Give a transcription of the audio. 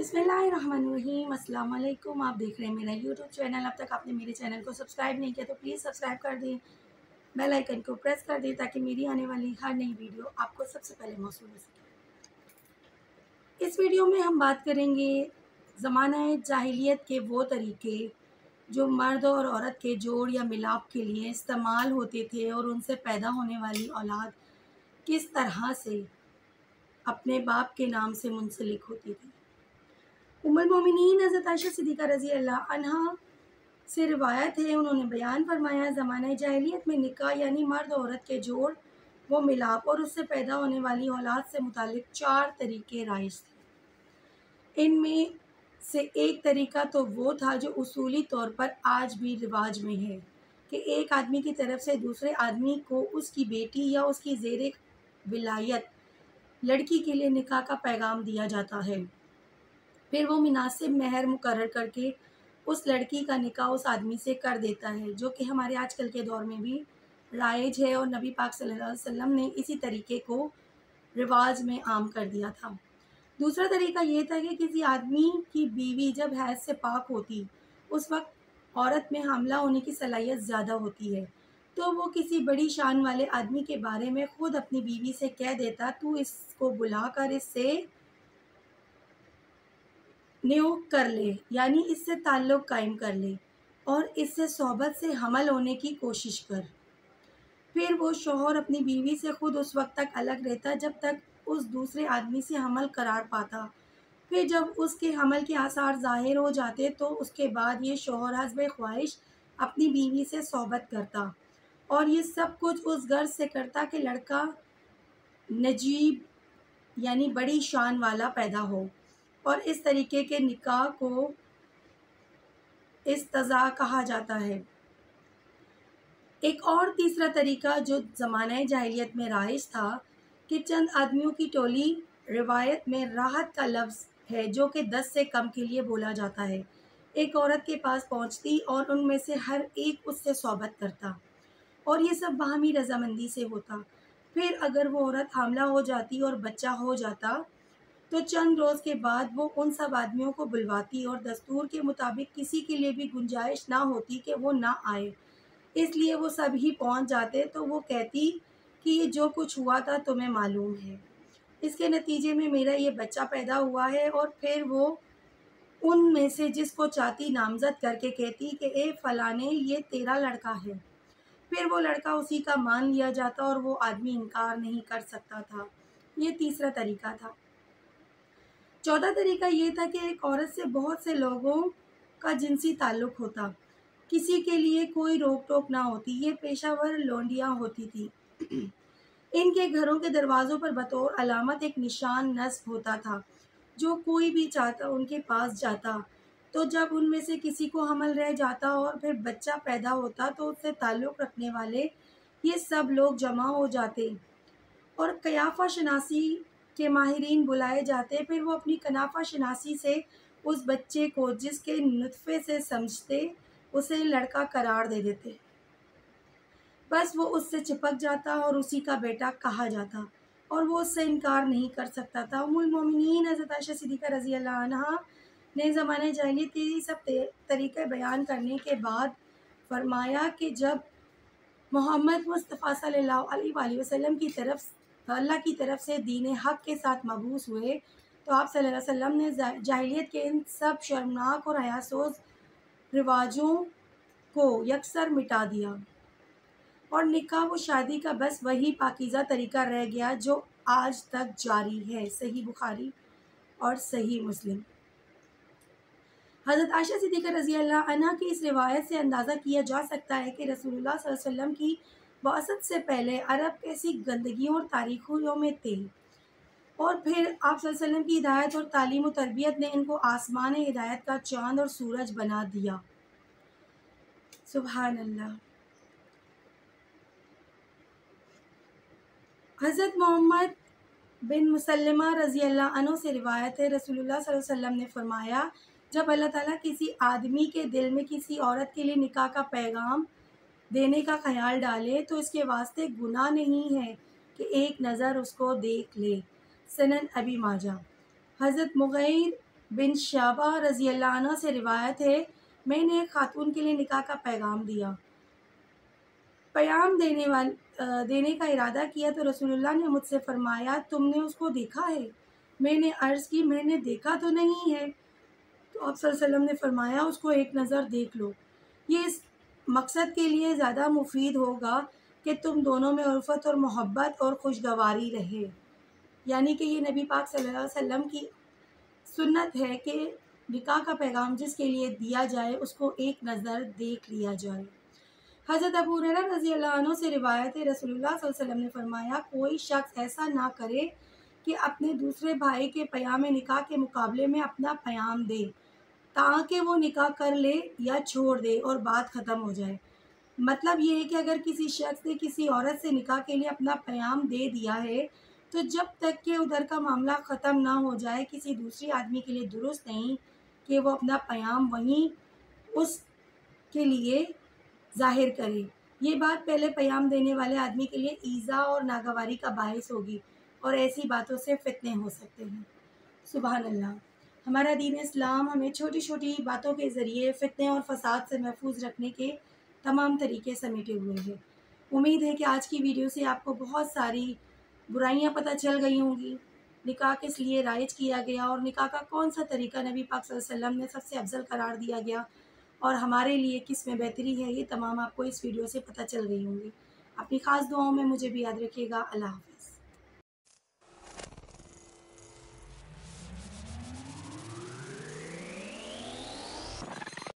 بسم اللہ الرحمن الرحیم۔ السلام علیکم، آپ دیکھ رہے ہیں میرا یوٹیوب چینل۔ اب تک آپ نے میرے چینل کو سبسکرائب نہیں کیا تو پلیز سبسکرائب کر دیں، بیل آئیکن کو پریس کر دیں تاکہ میری آنے والی ہر نئی ویڈیو آپ کو سب سے پہلے موصول ہو سکے۔ اس ویڈیو میں ہم بات کریں گے زمانہ جاہلیت کے وہ طریقے جو مرد اور عورت کے جوڑ یا ملاپ کے لیے استعمال ہوتے تھے اور ان سے پیدا ہونے والی اولاد کس طرح سے اپنے باپ کے نام سے منسلک ہوتی تھی۔ ام المومنین حضرت عائشہ صدیقہ رضی اللہ عنہا سے روایت ہے، انہوں نے بیان فرمایا، زمانہ جاہلیت میں نکاح یعنی مرد و عورت کے جوڑ و ملاپ اور اس سے پیدا ہونے والی اولاد سے متعلق 4 طریقے رائج تھے۔ ان میں سے ایک طریقہ تو وہ تھا جو اصولی طور پر آج بھی رواج میں ہے کہ ایک آدمی کی طرف سے دوسرے آدمی کو اس کی بیٹی یا اس کی زیر ولایت لڑکی کے لیے نکاح کا پیغام دیا جاتا ہے، پھر وہ مناسب مہر مقرر کر کے اس لڑکی کا نکاح اس آدمی سے کر دیتا ہے، جو کہ ہمارے آج کل کے دور میں بھی رائج ہے، اور نبی پاک صلی اللہ علیہ وسلم نے اسی طریقے کو رواج میں عام کر دیا تھا۔ دوسرا طریقہ یہ تھا کہ کسی آدمی کی بیوی جب حیض سے پاک ہوتی، اس وقت عورت میں حاملہ ہونے کی صلاحیت زیادہ ہوتی ہے، تو وہ کسی بڑی شان والے آدمی کے بارے میں خود اپنی بیوی سے کہہ دیتا، تو اس کو بلا کر اس سے نیو کر لے، یعنی اس سے تعلق قائم کر لے اور اس سے صحبت سے حمل ہونے کی کوشش کر۔ پھر وہ شوہر اپنی بیوی سے خود اس وقت تک الگ رہتا جب تک اس دوسرے آدمی سے حمل قرار پاتا، پھر جب اس کے حمل کے آثار ظاہر ہو جاتے تو اس کے بعد یہ شوہر حسب خواہش اپنی بیوی سے صحبت کرتا، اور یہ سب کچھ اس غرض سے کرتا کہ لڑکا نجیب یعنی بڑی شان والا پیدا ہو، اور اس طریقے کے نکاح کو استضاء کہا جاتا ہے۔ ایک اور تیسرا طریقہ جو زمانہ جاہلیت میں رائج تھا کہ چند آدمیوں کی ٹولی، روایت میں راحت کا لفظ ہے جو کہ 10 سے کم کے لیے بولا جاتا ہے، ایک عورت کے پاس پہنچتی اور ان میں سے ہر ایک اس سے صحبت کرتا، اور یہ سب باہمی رضامندی سے ہوتا۔ پھر اگر وہ عورت حاملہ ہو جاتی اور بچہ ہو جاتا تو چند روز کے بعد وہ ان سب آدمیوں کو بلواتی، اور دستور کے مطابق کسی کے لیے بھی گنجائش نہ ہوتی کہ وہ نہ آئے، اس لیے وہ سب ہی پہنچ جاتے، تو وہ کہتی کہ یہ جو کچھ ہوا تھا تمہیں معلوم ہے، اس کے نتیجے میں میرا یہ بچہ پیدا ہوا ہے، اور پھر وہ ان میں سے جس کو چاہتی نامزد کر کے کہتی کہ اے فلانے یہ تیرا لڑکا ہے، پھر وہ لڑکا اسی کا مان لیا جاتا اور وہ آدمی انکار نہیں کر سکتا تھا۔ یہ تیسرا طریقہ تھا۔ چوتھا طریقہ یہ تھا کہ ایک عورت سے بہت سے لوگوں کا جنسی تعلق ہوتا، کسی کے لیے کوئی روک ٹوک نہ ہوتی، یہ پیشہ ور لونڈیاں ہوتی تھی، ان کے گھروں کے دروازوں پر بطور علامت ایک نشان نصب ہوتا تھا، جو کوئی بھی چاہتا ان کے پاس جاتا، تو جب ان میں سے کسی کو حمل رہ جاتا اور پھر بچہ پیدا ہوتا تو اس سے تعلق رکھنے والے یہ سب لوگ جمع ہو جاتے اور قیافہ شناسی کے ماہرین بلائے جاتے، پھر وہ اپنی قیافہ شناسی سے اس بچے کو جس کے نطفے سے سمجھتے اسے لڑکا قرار دے دیتے، بس وہ اس سے چپک جاتا اور اسی کا بیٹا کہا جاتا، اور وہ اس سے انکار نہیں کر سکتا تھا۔ ام المومنین حضرت عائشہ صدیقہ رضی اللہ عنہا نے زمانہ جاہلیت کے سب طریقے بیان کرنے کے بعد فرمایا کہ جب محمد مصطفیٰ صلی اللہ علیہ وآلہ وسلم کی طرف اللہ کی طرف سے دین حق کے ساتھ مبعوث ہوئے تو آپ صلی اللہ علیہ وسلم نے جاہلیت کے ان سب شرمناک اور حیاسوز رواجوں کو یکسر مٹا دیا، اور نکاح و شادی کا بس وہی پاکیزہ طریقہ رہ گیا جو آج تک جاری ہے۔ صحیح بخاری اور صحیح مسلم۔ حضرت عائشہ صدیقہ رضی اللہ عنہا کی اس روایت سے اندازہ کیا جا سکتا ہے کہ رسول اللہ صلی اللہ علیہ وسلم کی بعثت سے پہلے عرب کیسی گندگیوں اور تاریخیوں میں تھے، اور پھر آپ صلی اللہ علیہ وسلم کی ہدایت اور تعلیم و تربیت نے ان کو آسمان ہدایت کا چاند اور سورج بنا دیا۔ سبحان اللہ۔ حضرت محمد بن مسلمہ رضی اللہ عنہ سے روایت ہے، رسول اللہ صلی اللہ علیہ وسلم نے فرمایا، جب اللہ تعالیٰ کسی آدمی کے دل میں کسی عورت کے لیے نکاح کا پیغام دینے کا خیال ڈالے تو اس کے واسطے گناہ نہیں ہے کہ ایک نظر اس کو دیکھ لے۔ سنن ابی ماجہ۔ حضرت مغیر بن شعبہ رضی اللہ عنہ سے روایت ہے، میں نے ایک خاتون کے لیے نکاح کا پیغام دینے کا ارادہ کیا تو رسول اللہ نے مجھ سے فرمایا تم نے اس کو دیکھا ہے؟ میں نے عرض کی میں نے دیکھا تو نہیں ہے۔ تو آپ صلی اللہ علیہ وسلم نے فرمایا اس کو ایک نظر دیکھ لو، یہ اس مقصد کے لیے زیادہ مفید ہوگا کہ تم دونوں میں الفت اور محبت اور خوشگواری رہے۔ یعنی کہ یہ نبی پاک صلی اللہ علیہ وسلم کی سنت ہے کہ نکاح کا پیغام جس کے لیے دیا جائے اس کو ایک نظر دیکھ لیا جائے۔ حضرت ابو ہریرہ رضی اللہ عنہ سے روایت ہے، رسول اللہ صلی اللہ علیہ وسلم نے فرمایا کوئی شخص ایسا نہ کرے کہ اپنے دوسرے بھائی کے پیام نکاح کے مقابلے میں اپنا پیام دے تاکہ وہ نکاح کر لے یا چھوڑ دے اور بات ختم ہو جائے۔ مطلب یہ ہے کہ اگر کسی شخص نے کسی عورت سے نکاح کے لیے اپنا پیام دے دیا ہے تو جب تک کہ ادھر کا معاملہ ختم نہ ہو جائے کسی دوسری آدمی کے لیے درست نہیں کہ وہ اپنا پیام وہیں اس کے لیے ظاہر کرے۔ یہ بات پہلے پیام دینے والے آدمی کے لیے ایذا اور ناگواری کا باعث ہوگی اور ایسی باتوں سے فتنے ہو سکتے ہیں۔ سبحان اللہ۔ ہمارا دین اسلام ہمیں چھوٹی چھوٹی باتوں کے ذریعے فتنے اور فساد سے محفوظ رکھنے کے تمام طریقے سمیٹے ہوئے ہیں۔ امید ہے کہ آج کی ویڈیو سے آپ کو بہت ساری برائیاں پتہ چل گئی ہوں گی، نکاح کس لیے رائج کیا گیا اور نکاح کا کون سا طریقہ نبی پاک صلی اللہ علیہ وسلم نے سب سے افضل قرار دیا گیا اور ہمارے لیے کس میں بہتری ہے، یہ تمام آپ کو اس ویڈیو سے پتہ چل گئی ہوں گی۔ اپنی خاص دعاؤں میں مجھے بھی یاد رکھیے گا۔ اللہ حافظ۔